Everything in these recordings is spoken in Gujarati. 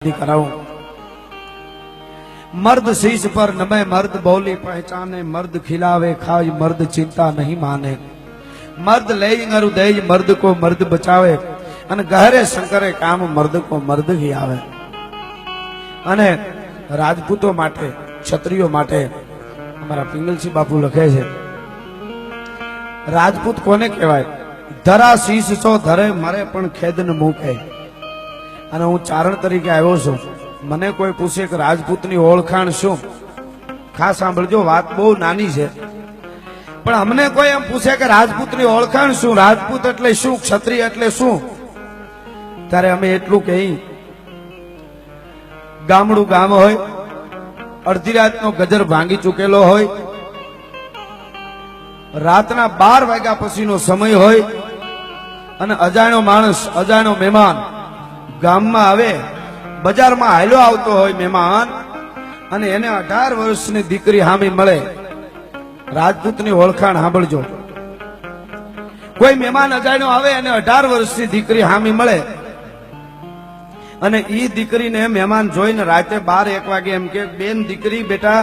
कराऊं। मर्द शीश पर नमे मर्द बोली पहचाने, मर्द खिलावे खाई मर्द चिंता नहीं माने, मर्द ले गरु दे मर्द को मर्द बचावे, अने गहरे शंकरे काम मर्द को मर्द ही आवे। अने राजपूतो माटे क्षत्रियो माटे हमारा पिंगलसिंह बापू लखे छे, राजपूत कोने कहेवाय? धरा शीश सो धरे मरे पण खेद न मूके। અને હું ચારણ તરીકે આવ્યો છું, મને કોઈ પૂછે કે રાજપૂતની ઓળખાણ શું? ખાસ સાંભળજો, વાત બહુ નાની છે, પણ અમને કોઈ એમ પૂછે કે રાજપૂતની ઓળખાણ શું, રાજપૂત એટલે શું, ક્ષત્રિય એટલે શું, ત્યારે અમે એટલું કહી, ગામડું ગામ હોય, અડધી રાતનો ગજર ભાંગી ચૂકેલો હોય, રાતના 12 વાગ્યા પછીનો સમય હોય, અને અજાણ્યો માણસ, અજાણ્યો મહેમાન ગામમાં આવે, બજારમાં હાલ્યો આવતો હોય મહેમાન, અને એને 18 વર્ષની દીકરી હામી મળે. રાજપૂતની ઓળખાણ સાંભળજો. કોઈ મહેમાન અજાણ્યો આવે અને 18 વર્ષની દીકરી હામી મળે, અને ઈ દીકરીને મહેમાન જોઈને રાતે 12-1 વાગે એમ કે, બેન દીકરી બેટા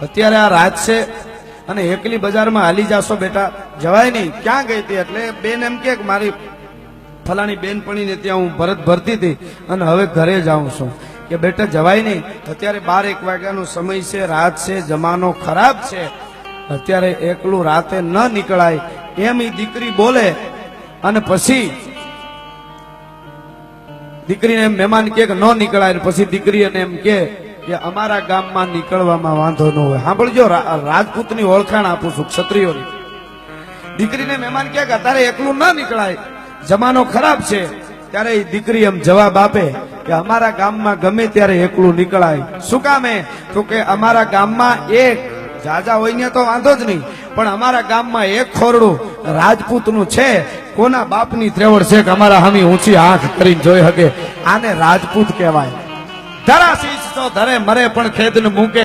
અત્યારે આ રાત છે અને એકલી બજારમાં હાલી જાશો બેટા? જવાય નહીં. ક્યાં ગઈ હતી? એટલે બેન એમ કે મારી ફલાણી બેનપણીને ત્યાં હું ભરત ભરતી હતી અને હવે ઘરે જાઉં છું. કે બેટા જવાય નહીં, અત્યારે 12-1 વાગ્યાનો સમય છે, રાત છે, જમાનો ખરાબ છે, અત્યારે એકલું રાતે ન નીકળાય. એમ ઈ દીકરી બોલે, અને પછી દીકરીને એમ મહેમાન કે ન નીકળાય, પછી દીકરી એને એમ કે અમારા ગામમાં નીકળવામાં વાંધો ન હોય. સાંભળજો, રાજપૂતની ઓળખાણ આપું છું, ક્ષત્રિયોની. દીકરીને મહેમાન કે અત્યારે એકલું ન નીકળાય, જમાનો ખરાબ છે, ત્યારે એ દીકરી એમ જવાબ આપે કે અમારા ગામમાં ગમે ત્યારે એકલું નીકળાય. શું કામે? તો કે અમારા ગામમાં એક જાજા હોય ને તો વાંધો જ નહીં, પણ અમારા ગામમાં એક ખોરડું રાજપૂતનું છે. કોના બાપની ત્રેવડ છે કે અમારા હામી ઊંચી આંખ કરીને જોઈ શકે? આને રાજપૂત કહેવાય. ધરા શીશ તો ધરે મરે પણ ખેદ ન મૂકે.